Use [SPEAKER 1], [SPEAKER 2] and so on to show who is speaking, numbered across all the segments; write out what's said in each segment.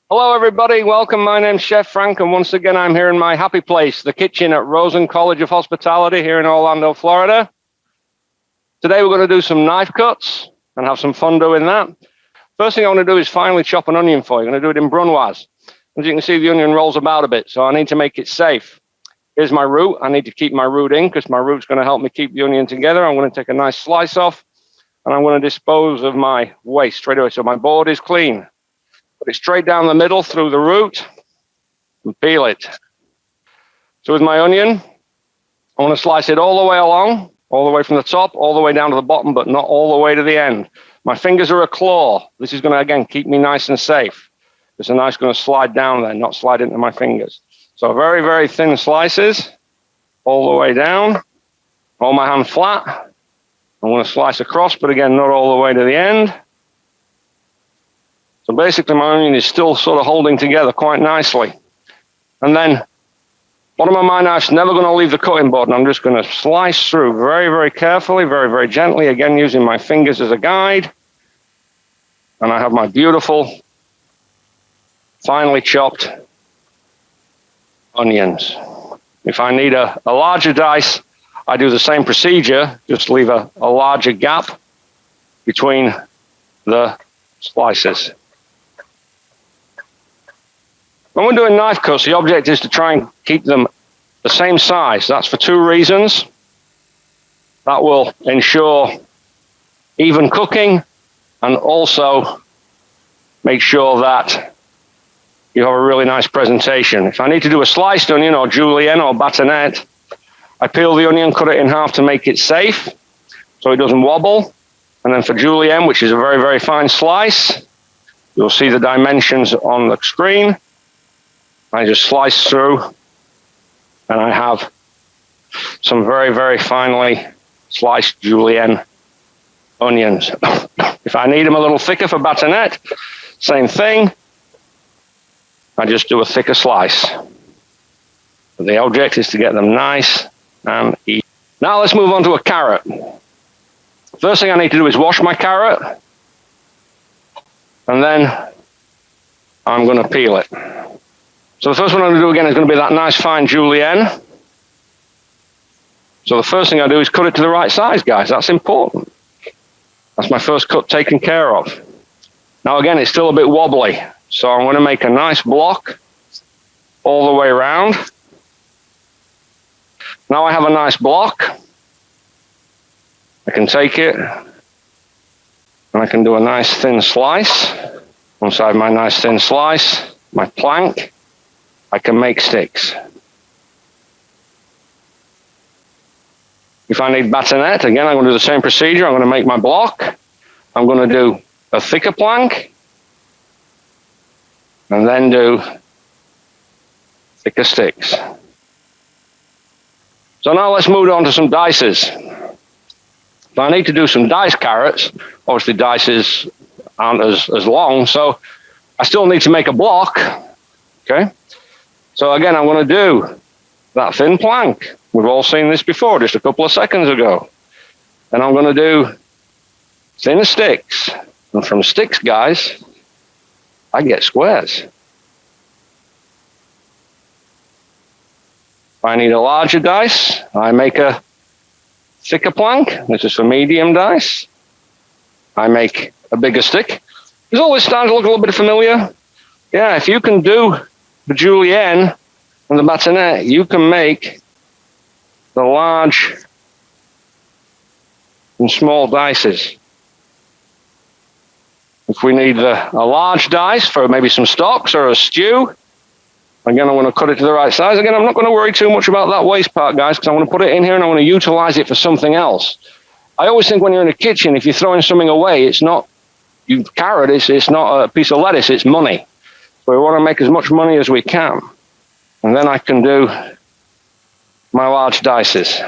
[SPEAKER 1] Hello, everybody. Welcome. My name's Chef Frank, and once again, I'm here in my happy place, the kitchen at Rosen College of Hospitality here in Orlando, Florida. Today, we're going to do some knife cuts and have some fun doing that. First thing I want to do is finally chop an onion for you. I'm going to do it in brunoise. As you can see, the onion rolls about a bit, so I need to make it safe. Here's my root. I need to keep my root in because my root's going to help me keep the onion together. I'm going to take a nice slice off, and I'm going to dispose of my waste straight away, so my board is clean. Put it straight down the middle through the root and peel it. So with my onion, I want to slice it all the way along, all the way from the top, all the way down to the bottom, but not all the way to the end. My fingers are a claw. This is going to, again, keep me nice and safe. Because the knife's going to slide down there, not slide into my fingers. So very, very thin slices, all the way down. Hold my hand flat. I'm going to slice across, but again, not all the way to the end. So basically my onion is still sort of holding together quite nicely. And then bottom of my knife's never going to leave the cutting board, and I'm just going to slice through very, very carefully, very, very gently, again using my fingers as a guide. And I have my beautiful, finely chopped onions. If I need a larger dice, I do the same procedure, just leave a larger gap between the slices. When we're doing knife cuts, the object is to try and keep them the same size. That's for two reasons. That will ensure even cooking and also make sure that you have a really nice presentation. If I need to do a sliced onion or julienne or batonette, I peel the onion, cut it in half to make it safe so it doesn't wobble. And then for julienne, which is a very, very fine slice, you'll see the dimensions on the screen. I just slice through and I have some very, very finely sliced julienne onions. If I need them a little thicker for batonette, same thing. I just do a thicker slice. But the object is to get them nice and easy. Now let's move on to a carrot. First thing I need to do is wash my carrot. And then I'm going to peel it. So the first one I'm going to do again is going to be that nice fine julienne. So the first thing I do is cut it to the right size, guys. That's important. That's my first cut taken care of. Now again, it's still a bit wobbly. So I'm going to make a nice block all the way around. Now I have a nice block. I can take it and I can do a nice thin slice. Once I have my nice thin slice, my plank, I can make sticks. If I need batonette, again, I'm going to do the same procedure. I'm going to make my block. I'm going to do a thicker plank and then do thicker sticks. So now let's move on to some dices. If I need to do some diced carrots, obviously dices aren't as long, so I still need to make a block, okay? So again, I'm going to do that thin plank. We've all seen this before, just a couple of seconds ago. And I'm going to do thin sticks. And from sticks, guys, I get squares. If I need a larger dice, I make a thicker plank. This is for medium dice. I make a bigger stick. Does all this starting to look a little bit familiar? Yeah, if you can do the julienne and the batonette, you can make the large and small dices. If we need a large dice for maybe some stocks or a stew, again, I'm going to cut it to the right size. Again, I'm not going to worry too much about that waste part, guys, because I want to put it in here and I want to utilize it for something else. I always think when you're in a kitchen, if you're throwing something away, it's not carrot, it's not a piece of lettuce, it's money. So we want to make as much money as we can. And then I can do my large dices.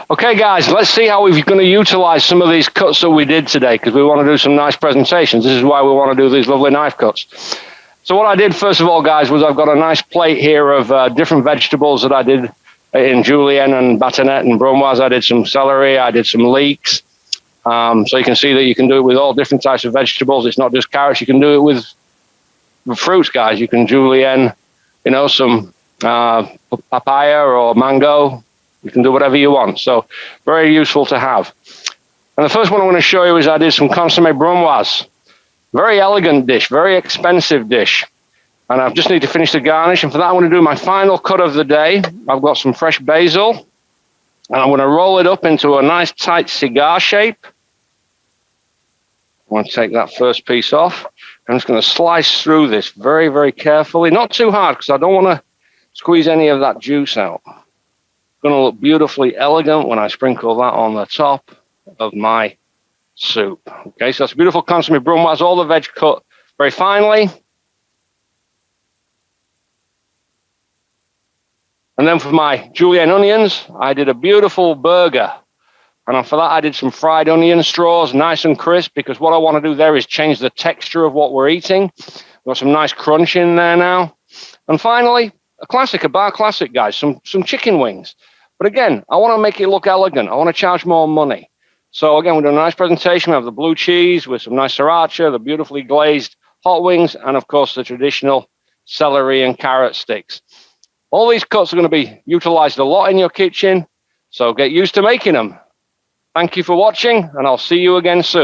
[SPEAKER 1] Okay, guys, let's see how we're going to utilize some of these cuts that we did today, because we want to do some nice presentations. This is why we want to do these lovely knife cuts. So what I did, first of all, guys, was I've got a nice plate here of different vegetables that I did in julienne and batonette and brunoise. I did some celery, I did some leeks. So you can see that you can do it with all different types of vegetables. It's not just carrots. You can do it with fruits, guys. You can julienne, some papaya or mango. You can do whatever you want. So very useful to have. And the first one I want to show you is I did some consommé brunoise. Very elegant dish, very expensive dish. And I just need to finish the garnish. And for that, I'm going to do my final cut of the day. I've got some fresh basil. And I'm going to roll it up into a nice tight cigar shape. I want to take that first piece off. I'm just going to slice through this very, very carefully. Not too hard, because I don't want to squeeze any of that juice out. It's going to look beautifully elegant when I sprinkle that on the top of my soup. Okay, so that's a beautiful consommé brunoise, all the veg cut very finely. And then for my julienne onions, I did a beautiful burger. And for that, I did some fried onion straws, nice and crisp, because what I want to do there is change the texture of what we're eating. Got some nice crunch in there now. And finally, a bar classic, guys, some chicken wings. But again, I want to make it look elegant. I want to charge more money. So again, we're doing a nice presentation. We have the blue cheese with some nice sriracha, the beautifully glazed hot wings, and of course the traditional celery and carrot sticks. All these cuts are going to be utilized a lot in your kitchen, so get used to making them. Thank you for watching, and I'll see you again soon.